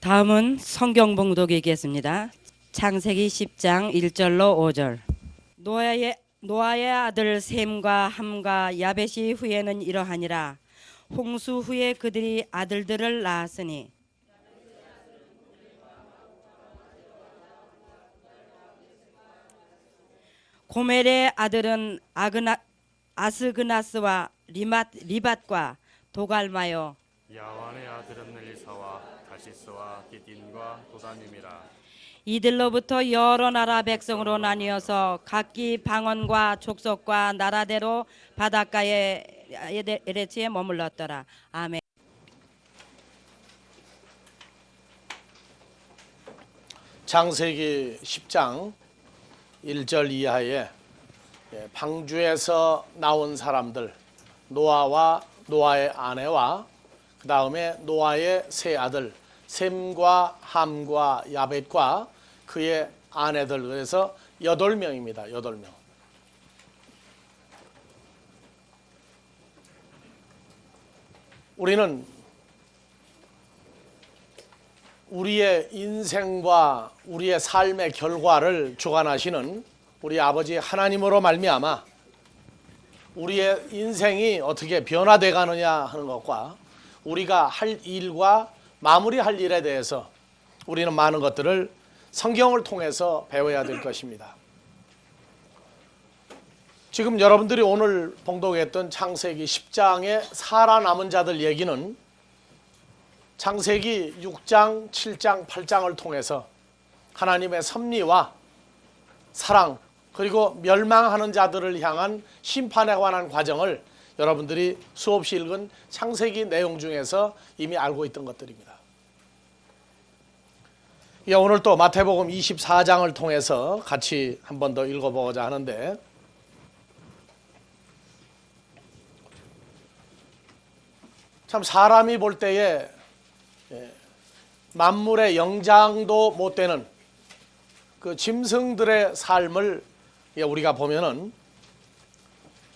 다음은 성경 봉독이겠습니다. 창세기 10장 1절로 5절. 노아의 아들 셈과 함과 야벳이 후에는 이러하니라. 홍수 후에 그들이 아들들을 낳았으니 고멜의 아들은 아스그나스와 리밧과 도갈마요. 야완의 아들은 엘리사와 다시스와 기딘과 도다님이라. 이들로부터 여러 나라 백성으로 나뉘어서 각기 방언과 족속과 나라대로 바닷가의 에레츠에 머물렀더라. 아멘. 창세기 10장 1절 이하에 방주에서 나온 사람들, 노아와 노아의 아내와 그 다음에 노아의 세 아들 셈과 함과 야벳과 그의 아내들, 그래서 8명입니다. 8명. 우리는 우리의 인생과 우리의 삶의 결과를 주관하시는 우리 아버지 하나님으로 말미암아 우리의 인생이 어떻게 변화돼 가느냐 하는 것과 우리가 할 일과 마무리할 일에 대해서 우리는 많은 것들을 성경을 통해서 배워야 될 것입니다. 지금 여러분들이 오늘 봉독했던 창세기 10장의 살아남은 자들 얘기는 창세기 6장, 7장, 8장을 통해서 하나님의 섭리와 사랑, 그리고 멸망하는 자들을 향한 심판에 관한 과정을 여러분들이 수없이 읽은 창세기 내용 중에서 이미 알고 있던 것들입니다. 오늘 또 마태복음 24장을 통해서 같이 한 번 더 읽어보고자 하는데, 참 사람이 볼 때에 만물의 영장도 못 되는 그 짐승들의 삶을 우리가 보면은,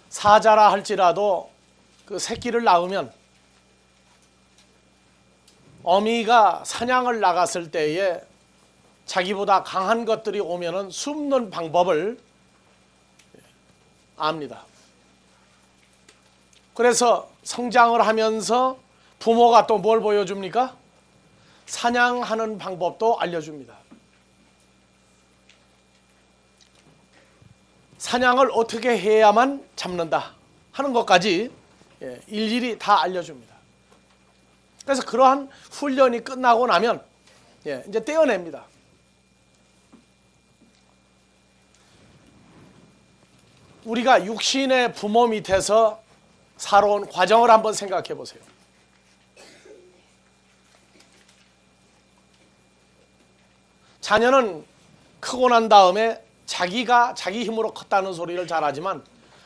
사자라 할지라도 그 새끼를 낳으면 어미가 사냥을 나갔을 때에 자기보다 강한 것들이 오면은 숨는 방법을 압니다. 그래서 성장을 하면서 부모가 또 뭘 보여줍니까? 사냥하는 방법도 알려줍니다. 사냥을 어떻게 해야만 잡는다 하는 것까지 일일이 다 알려줍니다. 그래서 그러한 훈련이 끝나고 나면 이제 떼어냅니다. 우리가 육신의 부모 밑에서 살아온 과정을 한번 생각해 보세요. 자녀는 크고 난 다음에 자기가 자기 힘으로 컸다는 소리를 잘하지만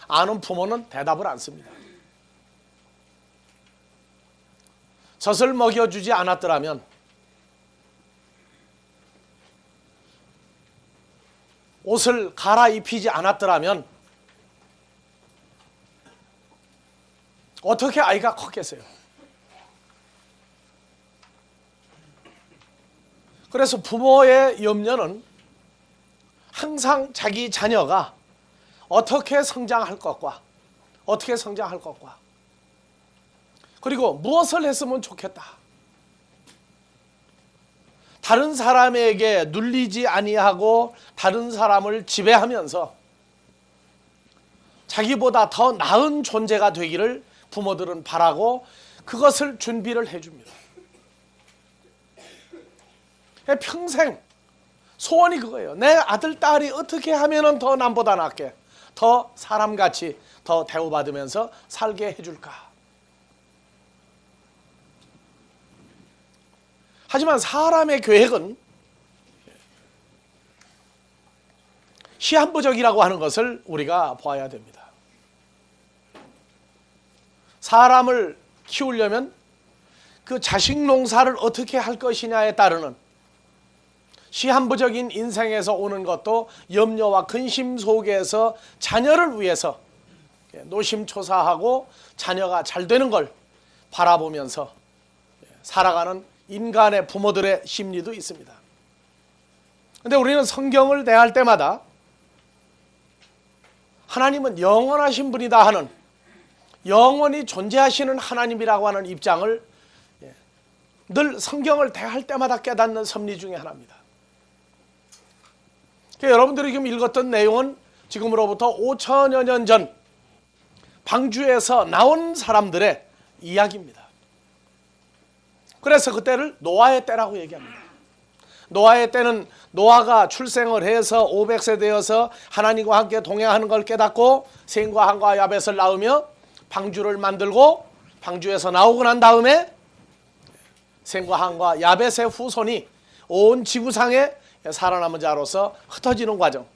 아는 부모는 대답을 안 씁니다. 젖을 먹여주지 않았더라면, 옷을 갈아입히지 않았더라면 어떻게 아이가 컸겠어요? 그래서 부모의 염려는 항상 자기 자녀가 어떻게 성장할 것과 그리고 무엇을 했으면 좋겠다, 다른 사람에게 눌리지 아니하고 다른 사람을 지배하면서 자기보다 더 나은 존재가 되기를 부모들은 바라고 그것을 준비를 해줍니다. 평생 소원이 그거예요. 내 아들, 딸이 어떻게 하면 더 남보다 낫게, 더 사람같이 더 대우받으면서 살게 해줄까. 하지만 사람의 계획은 시한부적이라고 하는 것을 우리가 봐야 됩니다. 사람을 키우려면 그 자식 농사를 어떻게 할 것이냐에 따르는 시한부적인 인생에서 오는 것도 염려와 근심 속에서 자녀를 위해서 노심초사하고 자녀가 잘 되는 걸 바라보면서 살아가는 인간의 부모들의 심리도 있습니다. 그런데 우리는 성경을 대할 때마다 하나님은 영원하신 분이다 하는, 영원히 존재하시는 하나님이라고 하는 입장을 늘 성경을 대할 때마다 깨닫는 섭리 중에 하나입니다. 그러니까 여러분들이 지금 읽었던 내용은 지금으로부터 5천여 년 전 방주에서 나온 사람들의 이야기입니다. 그래서 그때를 노아의 때라고 얘기합니다. 노아의 때는 노아가 출생을 해서 500세 되어서 하나님과 함께 동행하는 걸 깨닫고 셈과 함과 야벳을 낳으며 방주를 만들고, 방주에서 나오고 난 다음에 셈과 함과 야벳의 후손이 온 지구상에 살아남은 자로서 흩어지는 과정.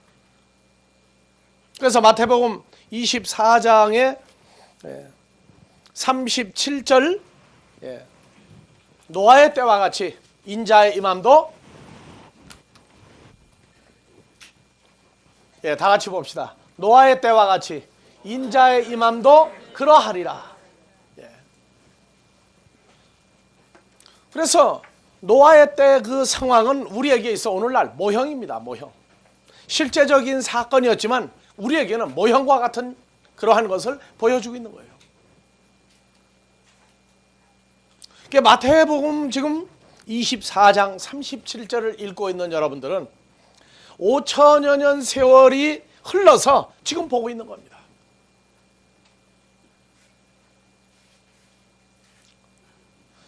그래서 마태복음 24장의 37절, 노아의 때와 같이 인자의 임함도, 다 같이 봅시다. 노아의 때와 같이 인자의 임함도 그러하리라. 그래서 노아의 때 그 상황은 우리에게 있어 오늘날 모형입니다. 모형. 실제적인 사건이었지만 우리에게는 모형과 같은 그러한 것을 보여주고 있는 거예요. 마태복음 지금 24장 37절을 읽고 있는 여러분들은 5천여 년 세월이 흘러서 지금 보고 있는 겁니다.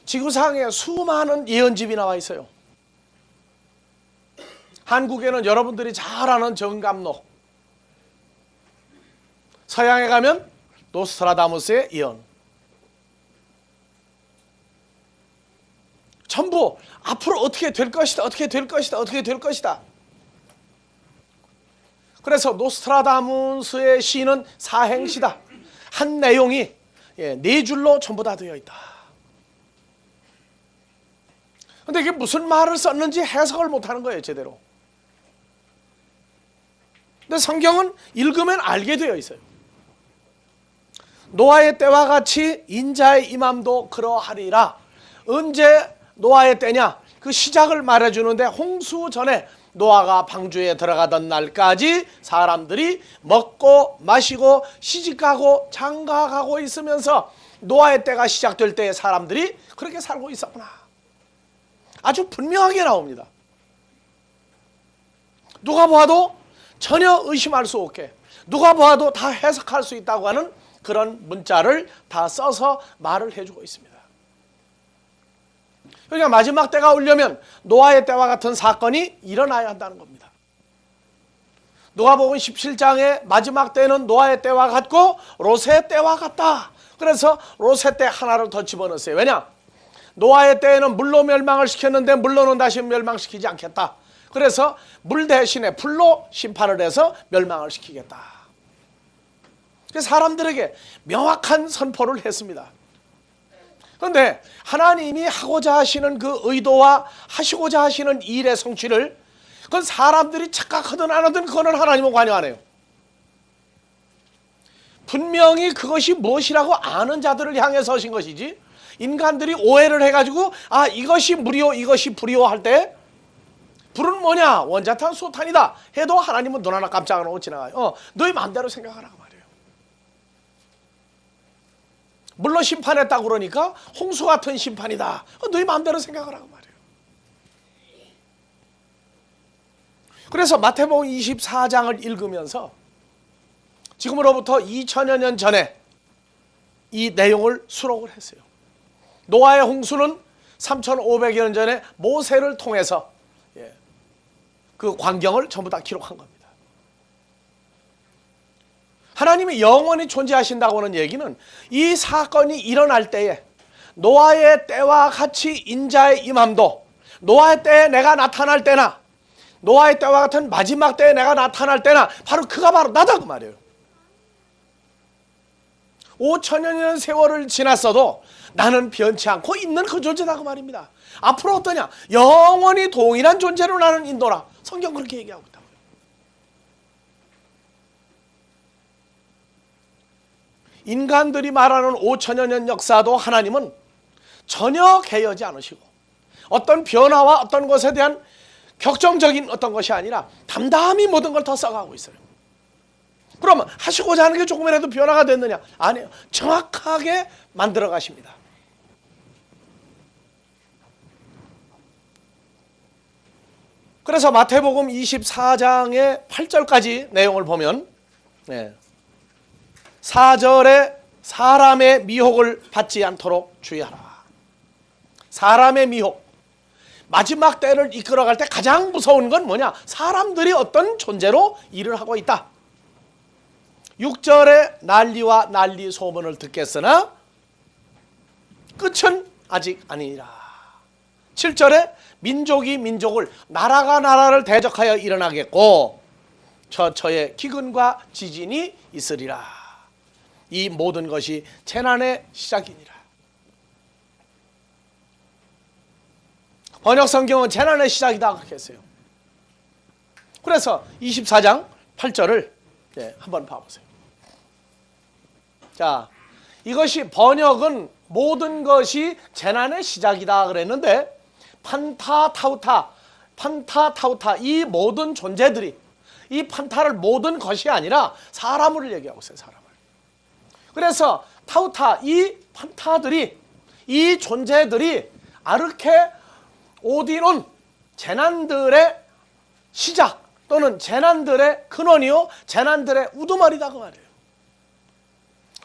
지구상에 수많은 예언집이 나와 있어요. 한국에는 여러분들이 잘 아는 정감록, 서양에 가면 노스트라다무스의 예언, 전부 앞으로 어떻게 될 것이다, 어떻게 될 것이다, 어떻게 될 것이다. 그래서 노스트라다무스의 시는 사행시다. 한 내용이 4줄로 전부 다 되어 있다. 근데 이게 무슨 말을 썼는지 해석을 못하는 거예요, 제대로. 근데 성경은 읽으면 알게 되어 있어요. 노아의 때와 같이 인자의 임함도 그러하리라. 언제 노아의 때냐? 그 시작을 말해주는데, 홍수 전에 노아가 방주에 들어가던 날까지 사람들이 먹고 마시고 시집가고 장가가고 있으면서 노아의 때가 시작될 때에 사람들이 그렇게 살고 있었구나. 아주 분명하게 나옵니다. 누가 봐도 전혀 의심할 수 없게, 누가 봐도 다 해석할 수 있다고 하는 그런 문자를 다 써서 말을 해주고 있습니다. 그러니까 마지막 때가 오려면 노아의 때와 같은 사건이 일어나야 한다는 겁니다. 누가복음 17장의 마지막 때는 노아의 때와 같고 롯의 때와 같다. 그래서 롯의 때 하나를 더 집어넣었어요. 왜냐? 노아의 때에는 물로 멸망을 시켰는데 물로는 다시 멸망시키지 않겠다. 그래서 물 대신에 불로 심판을 해서 멸망을 시키겠다. 그래서 사람들에게 명확한 선포를 했습니다. 그런데 하나님이 하고자 하시는 그 의도와 하시고자 하시는 일의 성취를, 그건 사람들이 착각하든 안 하든 그거는 하나님은 관여 안 해요. 분명히 그것이 무엇이라고 아는 자들을 향해 서신 것이지, 인간들이 오해를 해가지고 이것이 물이요 이것이 불이요 할 때, 불은 뭐냐? 원자탄 수탄이다 해도 하나님은 눈 하나 깜짝 안 하고 지나가요. 너희 마음대로 생각하라고 말이에요. 물로 심판했다고 그러니까 홍수 같은 심판이다. 너희 마음대로 생각하라고 말이에요. 그래서 마태복음 24장을 읽으면서 지금으로부터 2000여 년 전에 이 내용을 수록을 했어요. 노아의 홍수는 3500여 년 전에 모세를 통해서 그 광경을 전부 다 기록한 겁니다. 하나님이 영원히 존재하신다고 하는 얘기는 이 사건이 일어날 때에 노아의 때와 같이 인자의 임함도, 노아의 때에 내가 나타날 때나 노아의 때와 같은 마지막 때에 내가 나타날 때나 바로 그가 바로 나다 그 말이에요. 5천여 년 세월을 지났어도 나는 변치 않고 있는 그 존재다 그 말입니다. 앞으로 어떠냐? 영원히 동일한 존재로 나는 인도라. 성경 그렇게 얘기하고 있다고요. 인간들이 말하는 5천여 년 역사도 하나님은 전혀 개의하지 않으시고 어떤 변화와 어떤 것에 대한 격정적인 어떤 것이 아니라 담담히 모든 걸 더 써가고 있어요. 그러면 하시고자 하는 게 조금이라도 변화가 됐느냐? 아니에요. 정확하게 만들어 가십니다. 그래서 마태복음 24장의 8절까지 내용을 보면 4절에 사람의 미혹을 받지 않도록 주의하라. 사람의 미혹. 마지막 때를 이끌어갈 때 가장 무서운 건 뭐냐? 사람들이 어떤 존재로 일을 하고 있다. 6절에 난리와 난리 소문을 듣겠으나 끝은 아직 아니니라. 7절에 민족이 민족을, 나라가 나라를 대적하여 일어나겠고 처처에 기근과 지진이 있으리라. 이 모든 것이 재난의 시작이니라. 번역 성경은 재난의 시작이다 그렇게 했어요. 그래서 24장 8절을 한번 봐보세요. 자, 이것이 번역은 모든 것이 재난의 시작이다 그랬는데 판타타우타 이 모든 존재들이, 이 판타를 모든 것이 아니라 사람을 얘기하고 있어요. 사람을. 그래서 타우타, 이 판타들이, 이 존재들이 아르케 오디논, 재난들의 시작 또는 재난들의 근원이요 재난들의 우두머리다 그 말이에요.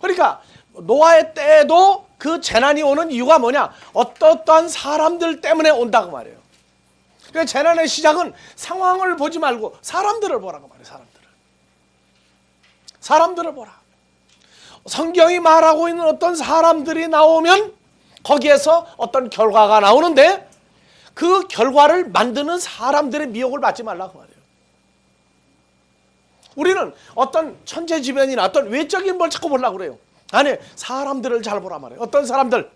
그러니까 노아의 때에도 그 재난이 오는 이유가 뭐냐? 어떠한 사람들 때문에 온다고 말이에요. 그러니까 재난의 시작은 상황을 보지 말고 사람들을 보라고 말이에요. 사람들을 보라. 성경이 말하고 있는 어떤 사람들이 나오면 거기에서 어떤 결과가 나오는데 그 결과를 만드는 사람들의 미혹을 받지 말라고 말이에요. 우리는 어떤 천재지변이나 어떤 외적인 걸 자꾸 보려고 그래요. 아니, 사람들을 잘 보라 말이에요. 어떤 사람들,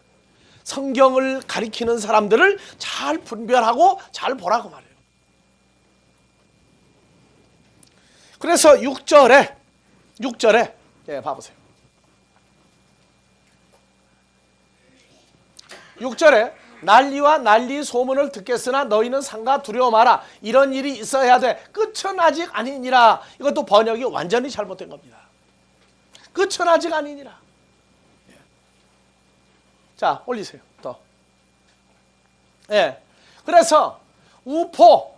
성경을 가리키는 사람들을 잘 분별하고 잘 보라고 말이에요. 그래서 6절에 봐보세요. 6절에 난리와 난리 소문을 듣겠으나 너희는 상가 두려워 마라. 이런 일이 있어야 돼. 끝은 아직 아니니라. 이것도 번역이 완전히 잘못된 겁니다. 끝은 아직 아니니라. 자, 올리세요. 또. 그래서 우포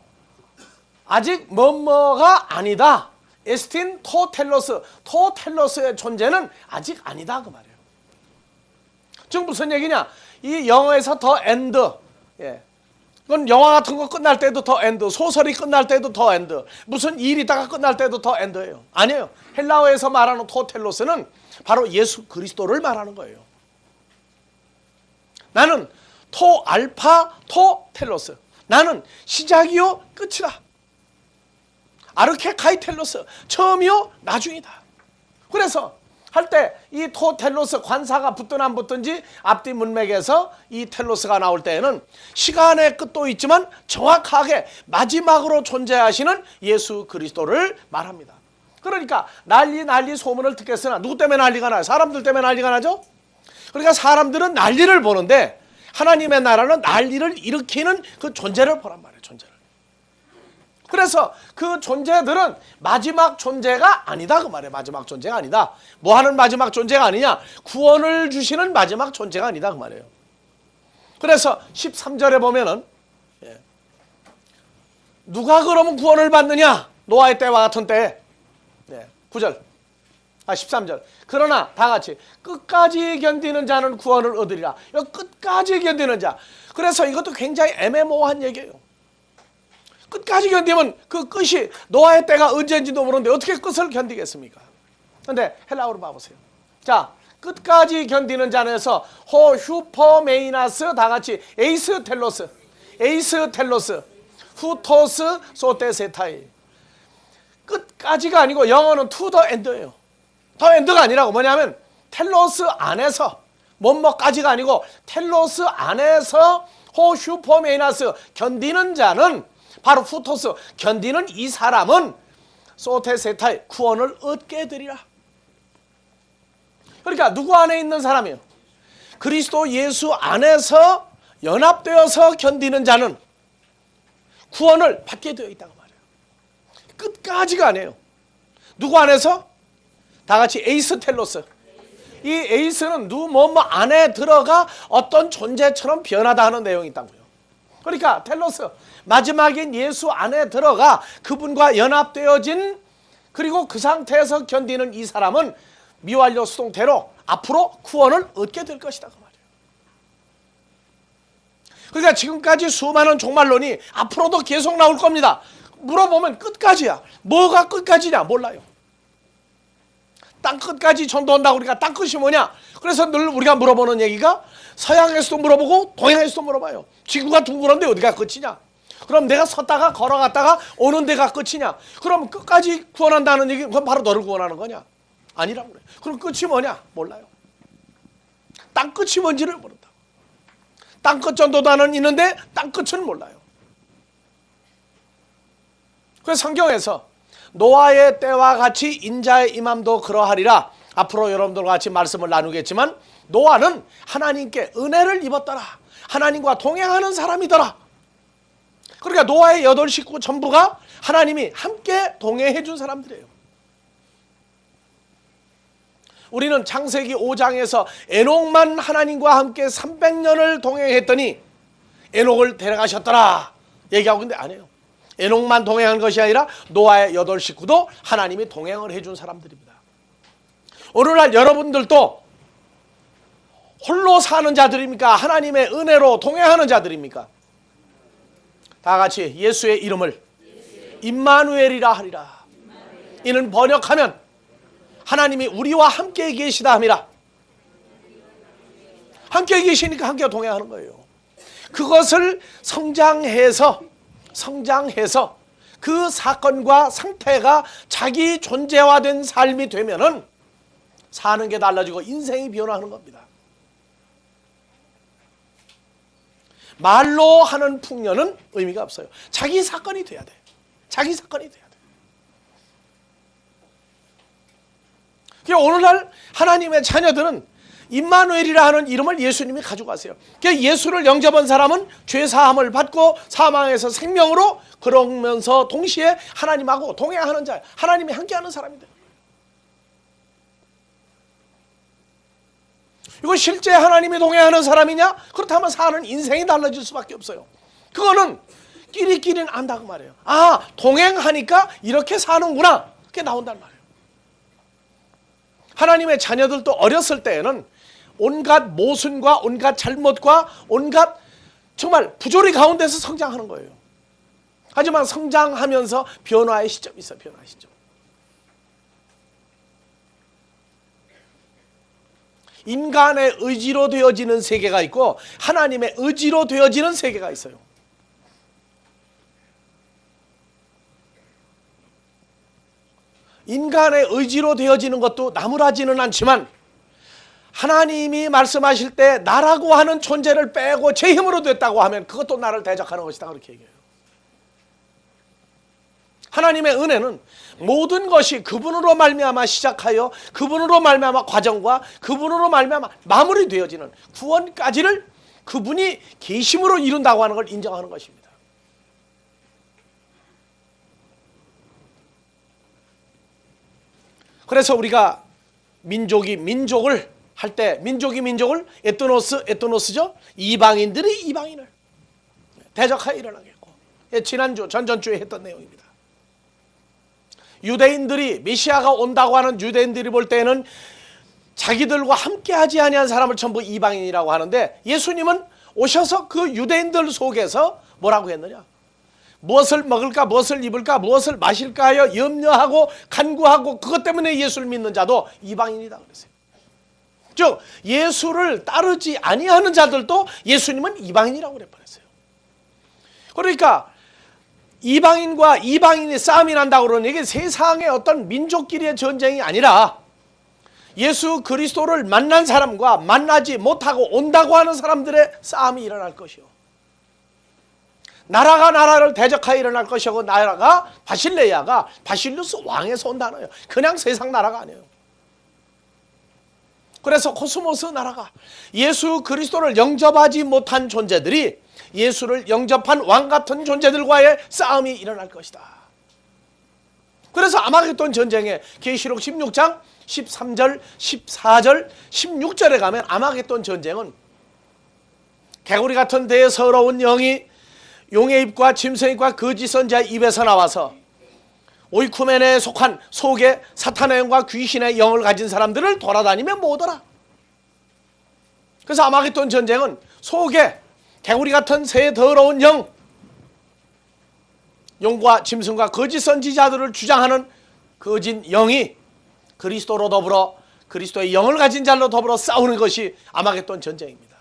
아직 뭐뭐가 아니다. 에스틴 토텔로스의 존재는 아직 아니다 그 말이에요. 지금 무슨 얘기냐? 이 영어에서 더 엔드, 그건 영화 같은 거 끝날 때도 더 엔드, 소설이 끝날 때도 더 엔드, 무슨 일이다가 끝날 때도 더 엔드예요. 아니에요. 헬라어에서 말하는 토텔로스는 바로 예수 그리스도를 말하는 거예요. 나는 토 알파 토텔로스, 나는 시작이요 끝이다. 아르케 카이텔로스, 처음이요 나중이다. 그래서 할 때 이 토텔로스, 관사가 붙든 안 붙든지 앞뒤 문맥에서 이 텔로스가 나올 때에는 시간의 끝도 있지만 정확하게 마지막으로 존재하시는 예수 그리스도를 말합니다. 그러니까 난리 소문을 듣겠으나 누구 때문에 난리가 나요? 사람들 때문에 난리가 나죠? 그러니까 사람들은 난리를 보는데 하나님의 나라는 난리를 일으키는 그 존재를 보란 말이에요. 존재를. 그래서 그 존재들은 마지막 존재가 아니다 그 말이에요. 마지막 존재가 아니다. 뭐 하는 마지막 존재가 아니냐? 구원을 주시는 마지막 존재가 아니다 그 말이에요. 그래서 13절에 보면은 누가 그러면 구원을 받느냐? 노아의 때와 같은 때에 13절. 그러나 다 같이 끝까지 견디는 자는 구원을 얻으리라. 끝까지 견디는 자. 그래서 이것도 굉장히 애매모호한 얘기예요. 끝까지 견디면 그 끝이 노아의 때가 언제인지도 모르는데 어떻게 끝을 견디겠습니까? 그런데 헬라어로 봐보세요. 자, 끝까지 견디는 자에서 휴퍼메이나스 다 같이 에이스 텔로스, 후토스 소테세타이. 끝까지가 아니고 영어는 to the end예요. 더 엔드가 아니라고. 뭐냐면 텔로스 안에서, 뭐뭐까지가 아니고 텔로스 안에서 휴퍼메이나스 견디는 자는 바로 후토스, 견디는 이 사람은 소테세타이 구원을 얻게 되리라. 그러니까 누구 안에 있는 사람이에요? 그리스도 예수 안에서 연합되어서 견디는 자는 구원을 받게 되어 있다고 말해요. 끝까지가 아니에요. 누구 안에서? 다 같이 에이스 텔로스. 이 에이스는 누구 뭐 안에 들어가 어떤 존재처럼 변하다 하는 내용이 있다고요. 그러니까 텔로스, 마지막인 예수 안에 들어가 그분과 연합되어진, 그리고 그 상태에서 견디는 이 사람은 미완료 수동태로 앞으로 구원을 얻게 될 것이다 그 말이에요. 그러니까 지금까지 수많은 종말론이 앞으로도 계속 나올 겁니다. 물어보면 끝까지야. 뭐가 끝까지냐 몰라요. 땅 끝까지 전도한다고 그러니까 땅 끝이 뭐냐? 그래서 늘 우리가 물어보는 얘기가 서양에서도 물어보고 동양에서도 물어봐요. 지구가 둥그런데 어디가 끝이냐? 그럼 내가 섰다가 걸어갔다가 오는 데가 끝이냐? 그럼 끝까지 구원한다는 얘기, 그건 바로 너를 구원하는 거냐? 아니라고 그래요. 그럼 끝이 뭐냐? 몰라요. 땅 끝이 뭔지를 모른다. 땅 끝 전도단은 있는데 땅 끝은 몰라요. 그래서 성경에서 노아의 때와 같이 인자의 임함도 그러하리라. 앞으로 여러분들과 같이 말씀을 나누겠지만 노아는 하나님께 은혜를 입었더라. 하나님과 동행하는 사람이더라. 그러니까 노아의 8 식구 전부가 하나님이 함께 동행해 준 사람들이에요. 우리는 창세기 5장에서 에녹만 하나님과 함께 300년을 동행했더니 에녹을 데려가셨더라 얘기하고 있는데 아니에요. 에녹만 동행한 것이 아니라 노아의 8 식구도 하나님이 동행을 해준 사람들입니다. 오늘날 여러분들도 홀로 사는 자들입니까? 하나님의 은혜로 동행하는 자들입니까? 다 같이 예수의 이름을 임마누엘이라 하리라. 이는 번역하면 하나님이 우리와 함께 계시다 함이라. 함께 계시니까 함께 동행하는 거예요. 그것을 성장해서 그 사건과 상태가 자기 존재화된 삶이 되면은 사는 게 달라지고 인생이 변화하는 겁니다. 말로 하는 풍년은 의미가 없어요. 자기 사건이 돼야 돼. 자기 사건이 돼야 돼. 그러니까 오늘날 하나님의 자녀들은 임마누엘이라 하는 이름을 예수님이 가지고 가세요. 그러니까 예수를 영접한 사람은 죄 사함을 받고 사망에서 생명으로, 그러면서 동시에 하나님하고 동행하는 자, 하나님이 함께하는 사람인데, 이거 실제 하나님이 동행하는 사람이냐? 그렇다면 사는 인생이 달라질 수밖에 없어요. 그거는 끼리끼리는 안다고 말해요. 아, 동행하니까 이렇게 사는구나, 그게 나온단 말이에요. 하나님의 자녀들도 어렸을 때에는 온갖 모순과 온갖 잘못과 온갖 정말 부조리 가운데서 성장하는 거예요. 하지만 성장하면서 변화의 시점이 있어요. 변화의 시점. 인간의 의지로 되어지는 세계가 있고 하나님의 의지로 되어지는 세계가 있어요. 인간의 의지로 되어지는 것도 나무라지는 않지만 하나님이 말씀하실 때 나라고 하는 존재를 빼고 제 힘으로 됐다고 하면 그것도 나를 대적하는 것이다, 그렇게 얘기해요. 하나님의 은혜는 모든 것이 그분으로 말미암아 시작하여 그분으로 말미암아 과정과 그분으로 말미암아 마무리되어지는 구원까지를 그분이 계심으로 이룬다고 하는 걸 인정하는 것입니다. 그래서 우리가 민족이 민족을 할 때 민족이 민족을 에토노스죠. 이방인들이 이방인을 대적하여 일어나겠고, 지난주 전전주에 했던 내용입니다. 유대인들이 메시아가 온다고 하는 유대인들이 볼 때는 자기들과 함께하지 아니한 사람을 전부 이방인이라고 하는데, 예수님은 오셔서 그 유대인들 속에서 뭐라고 했느냐? 무엇을 먹을까, 무엇을 입을까, 무엇을 마실까 하여 염려하고 간구하고 그것 때문에 예수를 믿는 자도 이방인이다 그랬어요. 즉 예수를 따르지 아니하는 자들도 예수님은 이방인이라고 그래 버렸어요. 그러니까 이방인과 이방인이 싸움이 난다고 그러는 이게 세상의 어떤 민족끼리의 전쟁이 아니라 예수 그리스도를 만난 사람과 만나지 못하고 온다고 하는 사람들의 싸움이 일어날 것이요, 나라가 나라를 대적하여 일어날 것이고, 나라가 바실레야가 바실루스 왕에서 온다는 거예요. 그냥 세상 나라가 아니에요. 그래서 코스모스 나라가 예수 그리스도를 영접하지 못한 존재들이 예수를 영접한 왕 같은 존재들과의 싸움이 일어날 것이다. 그래서 아마겟돈 전쟁에 계시록 16장 13절, 14절, 16절에 가면 아마겟돈 전쟁은 개구리 같은 대서러운 영이 용의 입과 짐승의 입과 거짓 선지자의 입에서 나와서 오이쿠멘에 속한 속에 사탄의 영과 귀신의 영을 가진 사람들을 돌아다니며 모으더라. 그래서 아마겟돈 전쟁은 속에 개구리 같은 새 더러운 영, 용과 짐승과 거짓 선지자들을 주장하는 거짓 영이 그리스도로 더불어 그리스도의 영을 가진 자로 더불어 싸우는 것이 아마겟돈 전쟁입니다.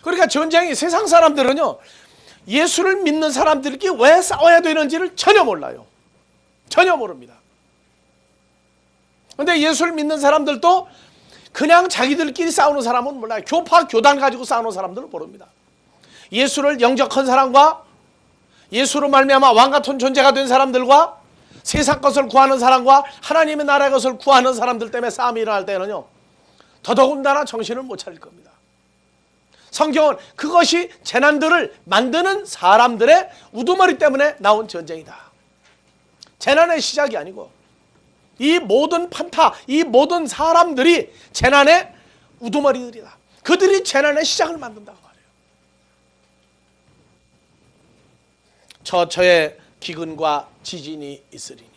그러니까 전쟁이 세상 사람들은요, 예수를 믿는 사람들끼리 왜 싸워야 되는지를 전혀 몰라요. 전혀 모릅니다. 그런데 예수를 믿는 사람들도 그냥 자기들끼리 싸우는 사람은 몰라요. 교파, 교단 가지고 싸우는 사람들은 모릅니다. 예수를 영접한 사람과 예수로 말미암아 왕같은 존재가 된 사람들과 세상 것을 구하는 사람과 하나님의 나라의 것을 구하는 사람들 때문에 싸움이 일어날 때는요, 더더군다나 정신을 못 차릴 겁니다. 성경은 그것이 재난들을 만드는 사람들의 우두머리 때문에 나온 전쟁이다. 재난의 시작이 아니고 이 모든 판타, 이 모든 사람들이 재난의 우두머리들이다. 그들이 재난의 시작을 만든다고 말해요. 처처에 기근과 지진이 있으리니.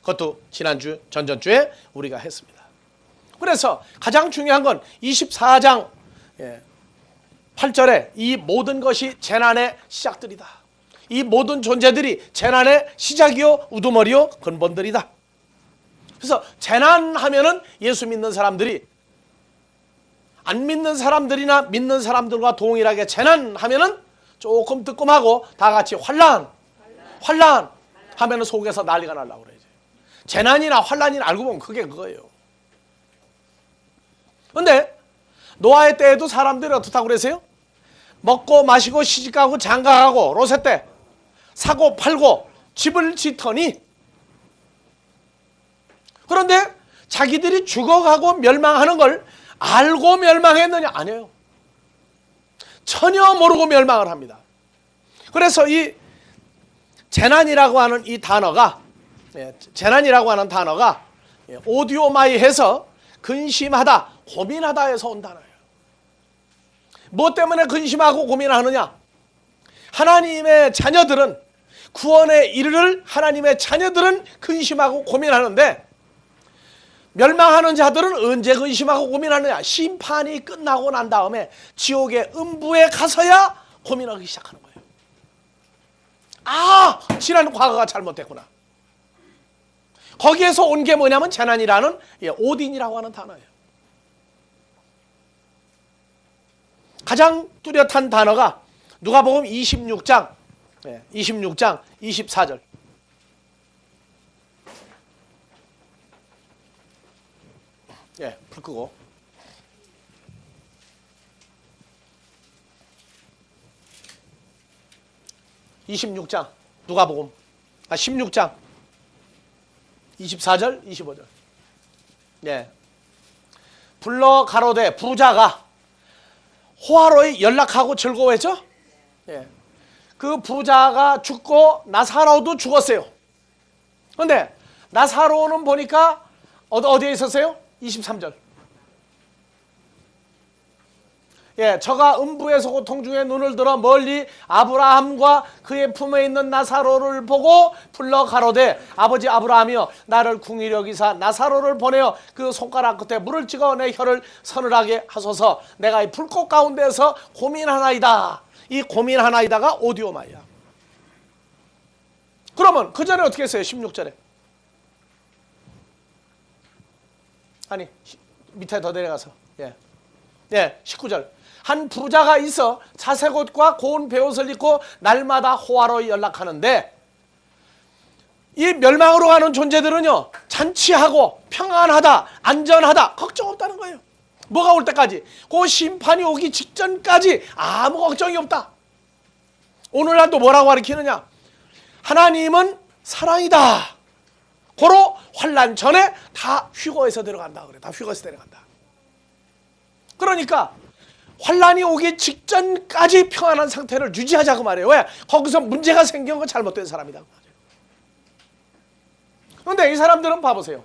그것도 지난주, 전전주에 우리가 했습니다. 그래서 가장 중요한 건 24장 8절에 이 모든 것이 재난의 시작들이다. 이 모든 존재들이 재난의 시작이요 우두머리요 근본들이다. 그래서 재난하면은 예수 믿는 사람들이 안 믿는 사람들이나 믿는 사람들과 동일하게 재난하면은 조금 뜨끔하고 다 같이 환란 하면은 속에서 난리가 날라고 그래요. 재난이나 환란이나 알고 보면 그게 그거예요. 그런데 노아의 때에도 사람들이 어떻다고 그러세요? 먹고 마시고 시집가고 장가가고 로세 때 사고 팔고 집을 짓더니, 그런데 자기들이 죽어가고 멸망하는 걸 알고 멸망했느냐? 아니에요. 전혀 모르고 멸망을 합니다. 그래서 이 재난이라고 하는 이 단어가, 재난이라고 하는 단어가 오디오마이해서 근심하다, 고민하다에서 온 단어예요. 무엇 때문에 근심하고 고민하느냐? 하나님의 자녀들은, 구원에 이르를 하나님의 자녀들은 근심하고 고민하는데, 멸망하는 자들은 언제 근심하고 고민하느냐? 심판이 끝나고 난 다음에 지옥의 음부에 가서야 고민하기 시작하는 거예요. 아, 지난 과거가 잘못됐구나. 거기에서 온 게 뭐냐면 재난이라는 오딘이라고 하는 단어예요. 가장 뚜렷한 단어가 누가복음 26장 24절. 불 끄고. 누가복음 16장 24절 25절. 불러 가로되 부자가 호화로이 연락하고 즐거워했죠? 그 부자가 죽고 나사로도 죽었어요. 그런데 나사로는 보니까 어디에 있었어요? 23절. 저가 음부에서 고통 중에 눈을 들어 멀리 아브라함과 그의 품에 있는 나사로를 보고 불러 가로되 아버지 아브라함이여 나를 궁히 여기사 나사로를 보내어 그 손가락 끝에 물을 찍어 내 혀를 서늘하게 하소서. 내가 이 불꽃 가운데서 고민하나이다. 이 고민하나이다가 오디오마이야. 그러면 그 전에 어떻게 했어요? 16절에. 아니 밑에 더 내려가서 19절. 한 부자가 있어 자색 옷과 고운 베옷을 입고 날마다 호화로이 연락하는데, 이 멸망으로 가는 존재들은요 잔치하고 평안하다, 안전하다, 걱정 없다는 거예요. 뭐가 올 때까지? 그 심판이 오기 직전까지 아무 걱정이 없다. 오늘날도 뭐라고 가르치느냐? 하나님은 사랑이다. 고로 환난 전에 다 휴거해서 들어간다 그래. 다 휴거해서 들어간다. 그러니까 환난이 오기 직전까지 평안한 상태를 유지하자고 말이에요. 왜? 거기서 문제가 생긴 건 잘못된 사람이다. 그런데 이 사람들은 봐보세요.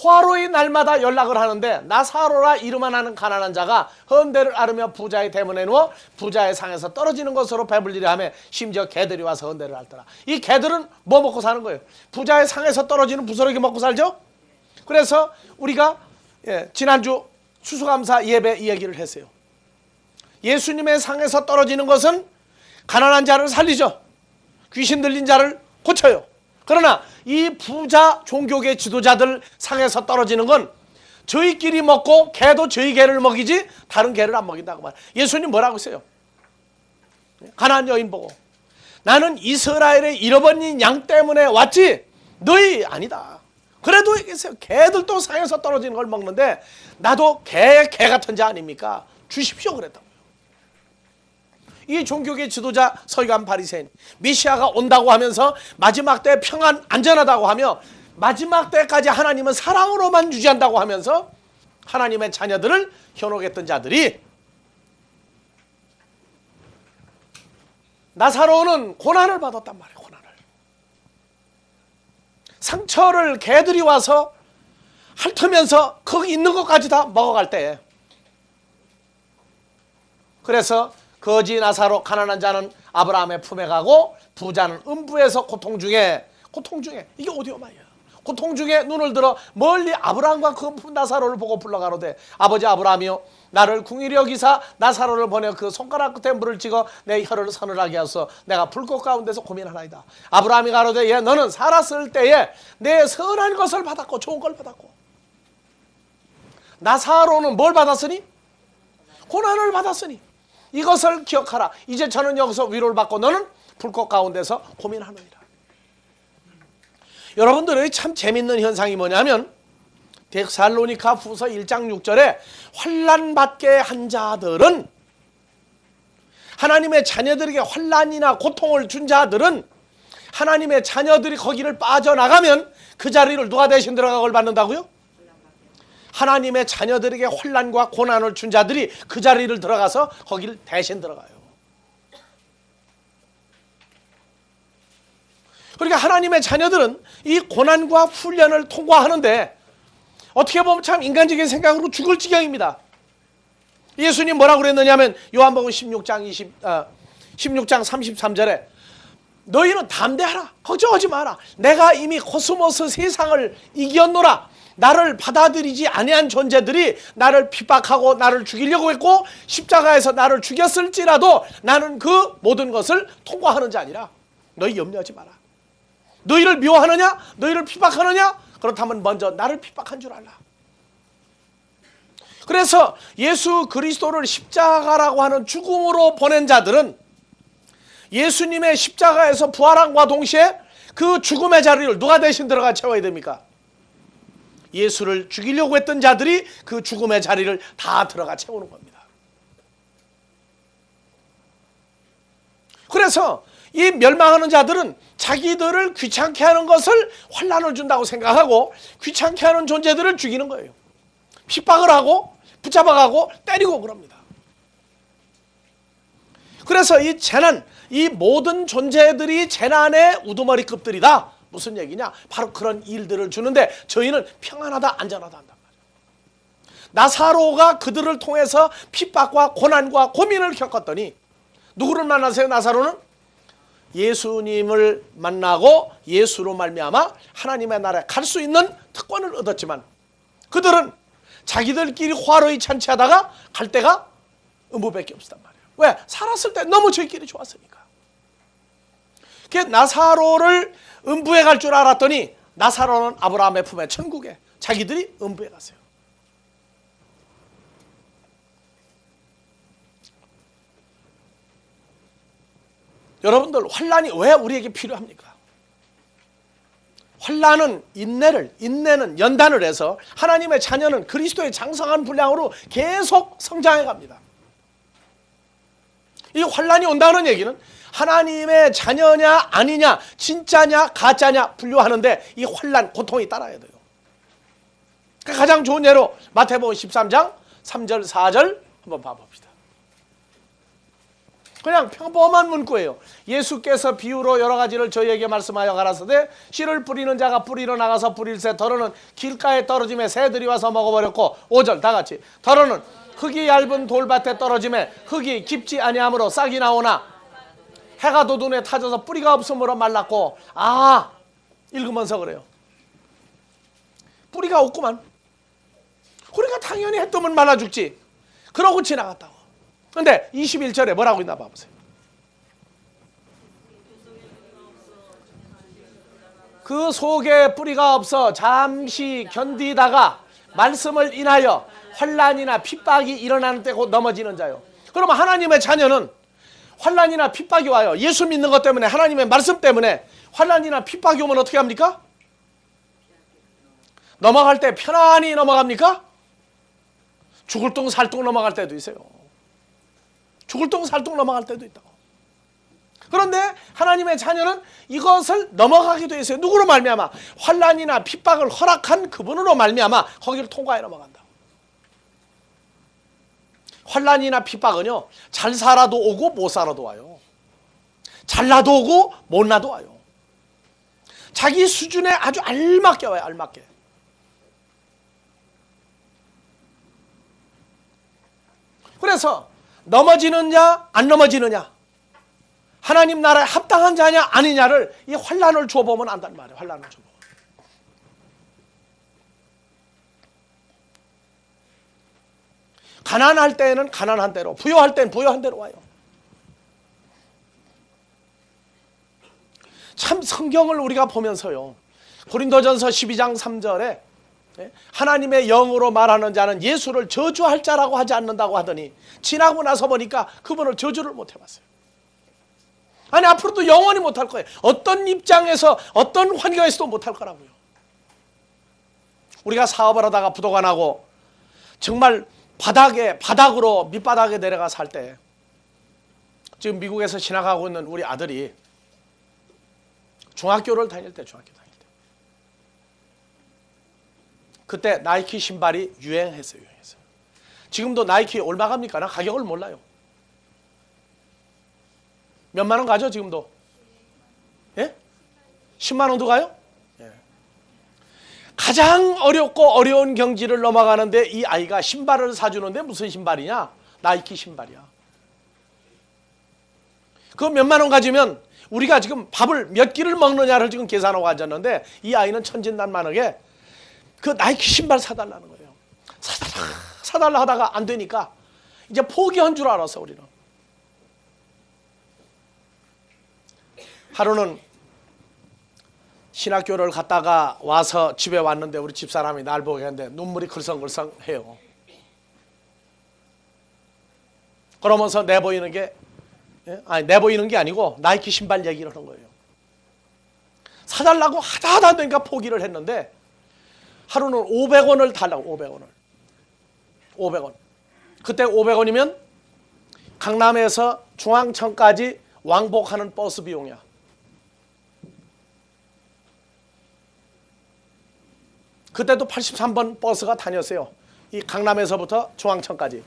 화로의 날마다 연락을 하는데 나사로라 이름만 하는 가난한 자가 헌대를 앓으며 부자의 대문에 누워 부자의 상에서 떨어지는 것으로 배불리려 하며 심지어 개들이 와서 헌대를 앓더라. 이 개들은 뭐 먹고 사는 거예요? 부자의 상에서 떨어지는 부스러기 먹고 살죠? 그래서 우리가 지난주 추수감사 예배 이 얘기를 했어요. 예수님의 상에서 떨어지는 것은 가난한 자를 살리죠. 귀신 들린 자를 고쳐요. 그러나 이 부자 종교계 지도자들 상에서 떨어지는 건 저희끼리 먹고 개도 저희 개를 먹이지 다른 개를 안 먹인다고 말해요. 예수님 뭐라고 했어요? 가난한 여인 보고 나는 이스라엘의 잃어버린 양 때문에 왔지 너희 아니다. 그래도 얘기했어요. 개들도 상에서 떨어지는 걸 먹는데 나도 개 같은 자 아닙니까? 주십시오 그랬다고요. 이 종교계 지도자 서기관 바리새인 메시아가 온다고 하면서 마지막 때 평안 안전하다고 하며 마지막 때까지 하나님은 사랑으로만 유지한다고 하면서 하나님의 자녀들을 현혹했던 자들이 나사로는 고난을 받았단 말이에요. 고난을. 상처를 개들이 와서 핥으면서 거기 있는 것까지 다 먹어갈 때 그래서 거지 나사로 가난한 자는 아브라함의 품에 가고 부자는 음부에서 고통 중에 이게 오디오마이야. 고통 중에 눈을 들어 멀리 아브라함과 그 나사로를 보고 불러가로되 아버지 아브라함이요 나를 궁일이 여기사 나사로를 보내 그 손가락 끝에 물을 찍어 내 혀를 서늘하게 하소서 내가 불꽃 가운데서 고민하나이다. 아브라함이 가로되 예 너는 살았을 때에 내 선한 것을 받았고 좋은 걸 받았고 나사로는 뭘 받았으니? 고난을 받았으니 이것을 기억하라. 이제 저는 여기서 위로를 받고 너는 불꽃 가운데서 고민하느니라. 여러분들의 참 재밌는 현상이 뭐냐면 데살로니가 후서 1장 6절에 환난 받게 한 자들은 하나님의 자녀들에게 환난이나 고통을 준 자들은 하나님의 자녀들이 거기를 빠져나가면 그 자리를 누가 대신 들어가걸 받는다고요? 하나님의 자녀들에게 환난과 고난을 준 자들이 그 자리를 들어가서 거기를 대신 들어가요. 그러니까 하나님의 자녀들은 이 고난과 훈련을 통과하는데 어떻게 보면 참 인간적인 생각으로 죽을 지경입니다. 예수님 뭐라고 그랬느냐 하면 요한복음 16장 33절에 너희는 담대하라 걱정하지 마라 내가 이미 코스모스 세상을 이겼노라. 나를 받아들이지 아니한 존재들이 나를 핍박하고 나를 죽이려고 했고 십자가에서 나를 죽였을지라도 나는 그 모든 것을 통과하는 자니라. 너희 염려하지 마라. 너희를 미워하느냐? 너희를 핍박하느냐? 그렇다면 먼저 나를 핍박한 줄 알라. 그래서 예수 그리스도를 십자가라고 하는 죽음으로 보낸 자들은 예수님의 십자가에서 부활함과 동시에 그 죽음의 자리를 누가 대신 들어가 채워야 됩니까? 예수를 죽이려고 했던 자들이 그 죽음의 자리를 다 들어가 채우는 겁니다. 그래서 이 멸망하는 자들은 자기들을 귀찮게 하는 것을 환난을 준다고 생각하고 귀찮게 하는 존재들을 죽이는 거예요. 핍박을 하고 붙잡아가고 때리고 그럽니다. 그래서 이 재난, 이 모든 존재들이 재난의 우두머리급들이다. 무슨 얘기냐? 바로 그런 일들을 주는데 저희는 평안하다 안전하다 한단 말이에요. 나사로가 그들을 통해서 핍박과 고난과 고민을 겪었더니 누구를 만나세요? 나사로는 예수님을 만나고 예수로 말미암아 하나님의 나라에 갈 수 있는 특권을 얻었지만 그들은 자기들끼리 화로에 잔치하다가 갈 데가 음부밖에 없었단 말이에요. 왜? 살았을 때 너무 저희끼리 좋았으니까. 나사로를 음부에 갈 줄 알았더니 나사로는 아브라함의 품에 천국에 자기들이 음부에 갔어요. 여러분들 환난이 왜 우리에게 필요합니까? 환난은 인내는 연단을 해서 하나님의 자녀는 그리스도의 장성한 분량으로 계속 성장해 갑니다. 이 환란이 온다는 얘기는 하나님의 자녀냐 아니냐, 진짜냐 가짜냐 분류하는데 이 환란, 고통이 따라야 돼요. 가장 좋은 예로 마태복음 13장 3절 4절 한번 봐봅시다. 그냥 평범한 문구예요. 예수께서 비유로 여러 가지를 저희에게 말씀하여 가라사대 씨를 뿌리는 자가 뿌리러 나가서 뿌릴새 더러는 길가에 떨어짐에 새들이 와서 먹어버렸고, 5절 다 같이, 더러는 흙이 얇은 돌밭에 떨어짐에 흙이 깊지 아니하므로 싹이 나오나 해가 돋은에 타져서 뿌리가 없으므로 말랐고. 아, 읽으면서 그래요. 뿌리가 없구만. 우리가 당연히 해 뜨면 말라 죽지. 그러고 지나갔다고. 근데 21절에 뭐라고 있나 봐보세요. 그 속에 뿌리가 없어 잠시 견디다가 말씀을 인하여 환란이나 핍박이 일어나는 때 곧 넘어지는 자요. 그러면 하나님의 자녀는 환란이나 핍박이 와요. 예수 믿는 것 때문에, 하나님의 말씀 때문에 환란이나 핍박이 오면 어떻게 합니까? 넘어갈 때 편안히 넘어갑니까? 죽을 둥 살둥 넘어갈 때도 있어요. 죽을 둥 살둥 넘어갈 때도 있다고. 그런데 하나님의 자녀는 이것을 넘어가게 돼 있어요. 누구로 말미암아? 환란이나 핍박을 허락한 그분으로 말미암아 거기를 통과해 넘어간다. 환란이나 핍박은요, 잘 살아도 오고 못 살아도 와요. 잘나도 오고 못나도 와요. 자기 수준에 아주 알맞게 와요. 알맞게. 그래서 넘어지느냐 안 넘어지느냐, 하나님 나라에 합당한 자냐 아니냐를 이 환란을 줘보면 안단 말이에요. 환란을 줘보면. 가난할 때는 가난한 대로, 부유할 때는 부유한 대로 와요. 참 성경을 우리가 보면서요, 고린도전서 12장 3절에 하나님의 영으로 말하는 자는 예수를 저주할 자라고 하지 않는다고 하더니 지나고 나서 보니까 그분을 저주를 못 해봤어요. 아니, 앞으로도 영원히 못할 거예요. 어떤 입장에서 어떤 환경에서도 못할 거라고요. 우리가 사업을 하다가 부도가 나고 정말 바닥으로 밑바닥에 내려가 살 때, 지금 미국에서 지나가고 있는 우리 아들이 중학교를 다닐 때, 그때 나이키 신발이 유행했어요. 지금도 나이키 얼마 갑니까? 나 가격을 몰라요. 몇만 원 가죠 지금도? 예? 10만 원도 가요? 예. 가장 어렵고 어려운 경지를 넘어가는데 이 아이가 신발을 사주는데 무슨 신발이냐? 나이키 신발이야. 그거 몇만 원 가지면 우리가 지금 밥을 몇 끼를 먹느냐를 지금 계산하고 앉았는데, 이 아이는 천진난만하게 그 나이키 신발 사달라는 거예요. 사달라 하다가 안 되니까 이제 포기한 줄 알았어. 우리는 하루는 신학교를 갔다가 와서 집에 왔는데 우리 집사람이 날 보게 했는데 눈물이 글썽글썽해요. 그러면서 내보이는 게 아니고 나이키 신발 얘기를 하는 거예요. 사달라고 하다 보니까 포기를 했는데, 하루는 500원을 달라고. 500원. 그때 500원이면 강남에서 중앙천까지 왕복하는 버스 비용이야. 그때도 83번 버스가 다녔어요. 이 강남에서부터 중앙천까지.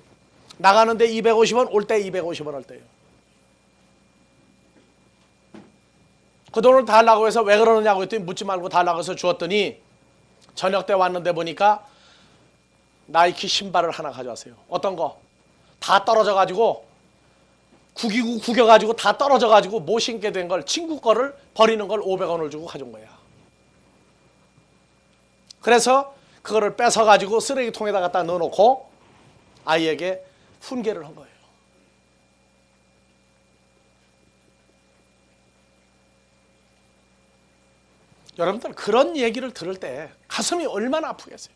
나가는데 250원, 올 때 250원 할 때예요. 그 돈을 달라고 해서 왜 그러느냐고 했더니 묻지 말고 달라고 해서 주었더니 저녁 때 왔는데 보니까 나이키 신발을 하나 가져왔어요. 어떤 거? 다 떨어져가지고 구겨가지고 다 떨어져가지고 못 신게 된 걸, 친구 거를 버리는 걸 500원을 주고 가져온 거야. 그래서 그거를 뺏어가지고 쓰레기통에다 갖다 넣어놓고 아이에게 훈계를 한 거예요. 여러분들, 그런 얘기를 들을 때 가슴이 얼마나 아프겠어요.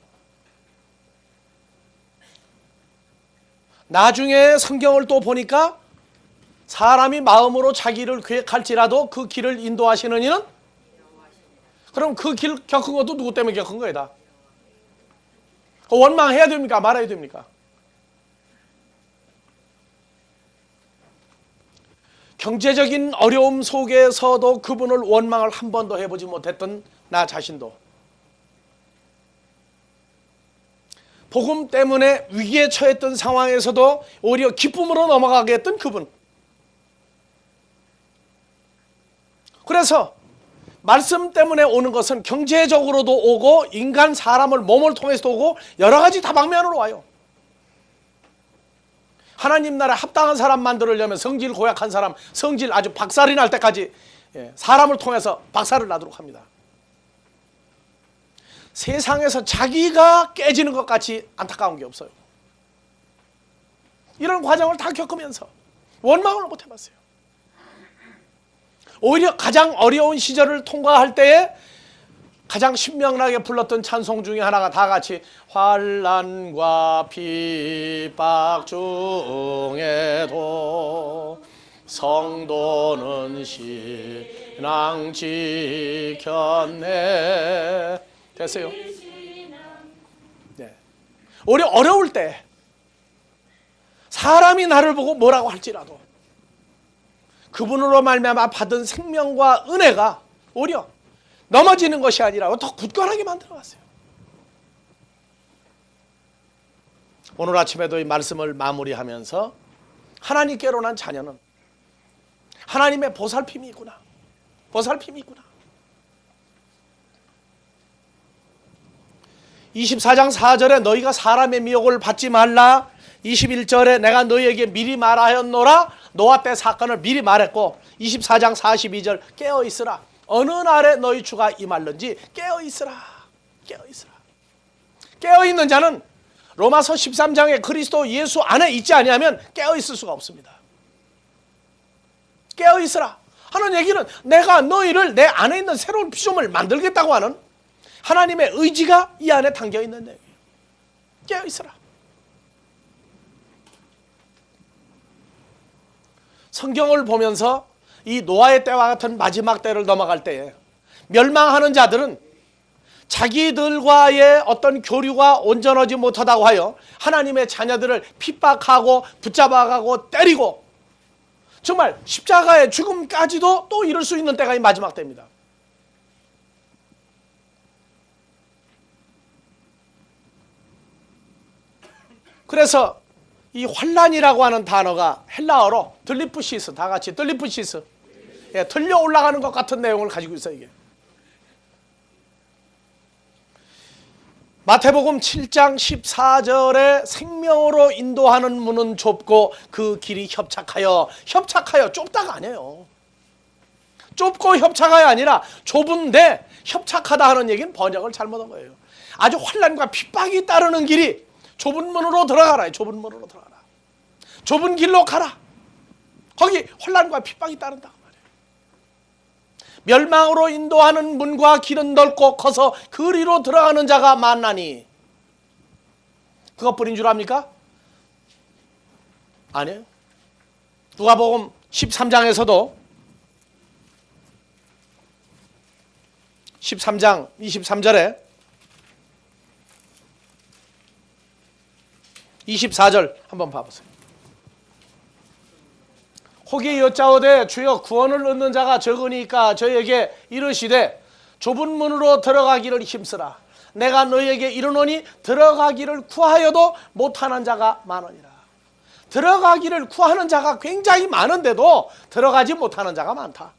나중에 성경을 또 보니까 사람이 마음으로 자기를 계획할지라도 그 길을 인도하시는 이는, 그럼 그 길 겪은 것도 누구 때문에 겪은 거야? 다 원망해야 됩니까? 말아야 됩니까? 경제적인 어려움 속에서도 그분을 원망을 한 번도 해보지 못했던 나 자신도, 복음 때문에 위기에 처했던 상황에서도 오히려 기쁨으로 넘어가게 했던 그분, 그래서 말씀 때문에 오는 것은 경제적으로도 오고 인간 사람을 몸을 통해서도 오고 여러 가지 다방면으로 와요. 하나님 나라에 합당한 사람 만들려면 성질 고약한 사람, 성질 아주 박살이 날 때까지 사람을 통해서 박살을 나도록 합니다. 세상에서 자기가 깨지는 것 같이 안타까운 게 없어요. 이런 과정을 다 겪으면서 원망을 못 해봤어요. 오히려 가장 어려운 시절을 통과할 때에 가장 신명나게 불렀던 찬송 중에 하나가 다 같이 환난과 핍박 중에도 성도는 신앙 지켰네. 됐어요? 네. 오히려 어려울 때 사람이 나를 보고 뭐라고 할지라도 그분으로 말미암아 받은 생명과 은혜가 오히려 넘어지는 것이 아니라 더 굳건하게 만들어갔어요. 오늘 아침에도 이 말씀을 마무리하면서 하나님께로 난 자녀는 하나님의 보살핌이 있구나. 보살핌이 있구나. 24장 4절에 너희가 사람의 미혹을 받지 말라. 21절에 내가 너희에게 미리 말하였노라. 노아 때 사건을 미리 말했고 24장 42절 깨어있으라. 어느 날에 너희 주가 임할는지 깨어있으라. 깨어있으라. 깨어있는 자는 로마서 13장에 그리스도 예수 안에 있지 아니하면 깨어있을 수가 없습니다. 깨어있으라 하는 얘기는 내가 너희를 내 안에 있는 새로운 피조물을 만들겠다고 하는 하나님의 의지가 이 안에 담겨있는 얘기예요. 깨어있으라. 성경을 보면서 이 노아의 때와 같은 마지막 때를 넘어갈 때에 멸망하는 자들은 자기들과의 어떤 교류가 온전하지 못하다고 하여 하나님의 자녀들을 핍박하고 붙잡아가고 때리고 정말 십자가의 죽음까지도 또 이룰 수 있는 때가 이 마지막 때입니다. 그래서 이 환란이라고 하는 단어가 헬라어로 들리프시스, 다 같이 들리프시스, 들려 올라가는 것 같은 내용을 가지고 있어요. 이게 마태복음 7장 14절에 생명으로 인도하는 문은 좁고 그 길이 협착하여, 협착하여 좁다가 아니에요. 좁고 협착하여 아니라 좁은데 협착하다 하는 얘기는 번역을 잘못한 거예요. 아주 환란과 핍박이 따르는 길이 좁은 문으로 들어가라. 좁은 문으로 들어가라. 좁은 길로 가라. 거기 환란과 핍박이 따른다고 말이에요. 멸망으로 인도하는 문과 길은 넓고 커서 그리로 들어가는 자가 많나니 그것뿐인 줄 압니까? 아니에요. 누가복음 13장에서도 13장 23절에 24절 한번 봐보세요. 혹이 여짜오되 주여 구원을 얻는 자가 적으니까 저에게 이르시되 좁은 문으로 들어가기를 힘쓰라. 내가 너희에게 이르노니 들어가기를 구하여도 못하는 자가 많으니라. 들어가기를 구하는 자가 굉장히 많은데도 들어가지 못하는 자가 많다.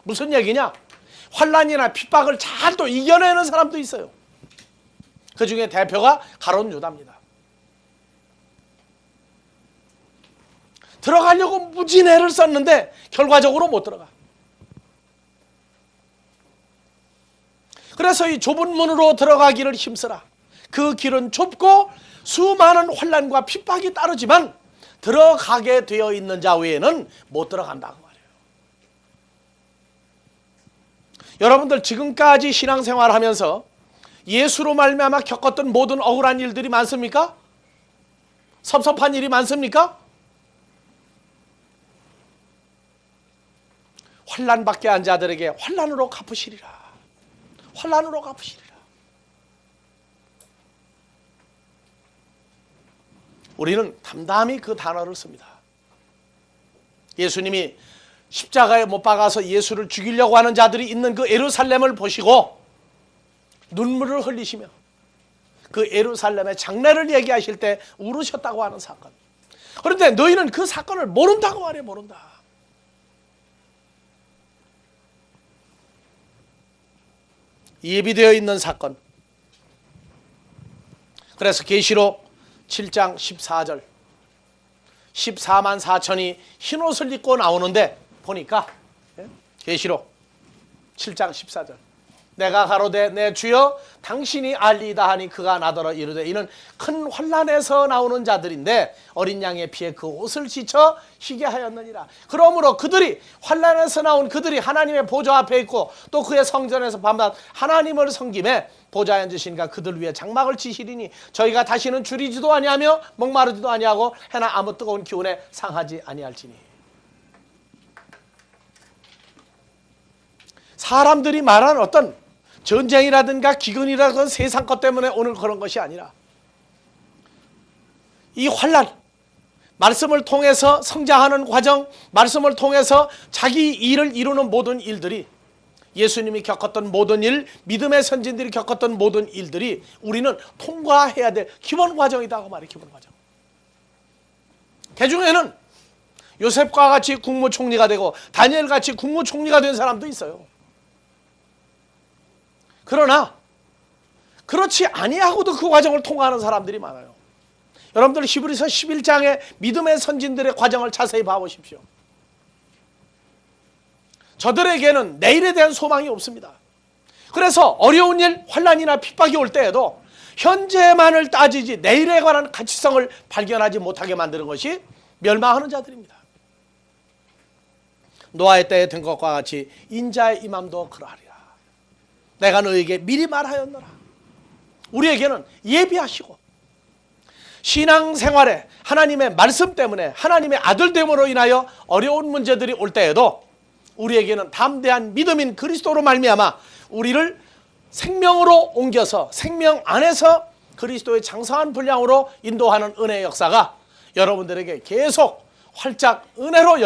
무슨 얘기냐? 환난이나 핍박을 잘 또 이겨내는 사람도 있어요. 그 중에 대표가 가룟 유다입니다. 들어가려고 무진 애를 썼는데 결과적으로 못 들어가. 그래서 이 좁은 문으로 들어가기를 힘쓰라. 그 길은 좁고 수많은 환난과 핍박이 따르지만 들어가게 되어 있는 자 외에는 못 들어간다고 말이에요. 여러분들 지금까지 신앙생활하면서 예수로 말미암아 겪었던 모든 억울한 일들이 많습니까? 섭섭한 일이 많습니까? 환난받게 한 자들에게 환난으로 갚으시리라. 환난으로 갚으시리라. 우리는 담담히 그 단어를 씁니다. 예수님이 십자가에 못 박아서 예수를 죽이려고 하는 자들이 있는 그 예루살렘을 보시고 눈물을 흘리시며 그 예루살렘의 장래를 얘기하실 때 울으셨다고 하는 사건. 그런데 너희는 그 사건을 모른다고 말해. 모른다. 예비되어 있는 사건. 그래서 계시록 7장 14절 14만 4천이 흰옷을 입고 나오는데 보니까 계시록 7장 14절 내가 가로되 내 주여 당신이 알리이다 하니 그가 나더러 이르되 이는 큰 환난에서 나오는 자들인데 어린 양의 피에 그 옷을 씻어 희게 하였느니라. 그러므로 그들이 환난에서 나온 그들이 하나님의 보좌 앞에 있고 또 그의 성전에서 밤낮 하나님을 섬김에 보좌에 앉으시니까 그들 위에 장막을 치시리니 저희가 다시는 줄이지도 아니하며 목마르지도 아니하고 해나 아무 뜨거운 기운에 상하지 아니할지니. 사람들이 말하는 어떤 전쟁이라든가 기근이라든가 세상 것 때문에 오늘 그런 것이 아니라 이 환난, 말씀을 통해서 성장하는 과정, 말씀을 통해서 자기 일을 이루는 모든 일들이 예수님이 겪었던 모든 일, 믿음의 선진들이 겪었던 모든 일들이 우리는 통과해야 될 기본 과정이다. 그 말이 기본 과정. 그 중에는 요셉과 같이 국무총리가 되고 다니엘같이 국무총리가 된 사람도 있어요. 그러나 그렇지 아니하고도 그 과정을 통과하는 사람들이 많아요. 여러분들 히브리서 11장의 믿음의 선진들의 과정을 자세히 봐보십시오. 저들에게는 내일에 대한 소망이 없습니다. 그래서 어려운 일, 환난이나 핍박이 올 때에도 현재만을 따지지 내일에 관한 가치성을 발견하지 못하게 만드는 것이 멸망하는 자들입니다. 노아의 때에 된 것과 같이 인자의 임함도 그러하리라. 내가 너에게 미리 말하였노라. 우리에게는 예비하시고 신앙생활에 하나님의 말씀 때문에 하나님의 아들됨으로 인하여 어려운 문제들이 올 때에도 우리에게는 담대한 믿음인 그리스도로 말미암아 우리를 생명으로 옮겨서 생명 안에서 그리스도의 장성한 분량으로 인도하는 은혜의 역사가 여러분들에게 계속 활짝 은혜로 열리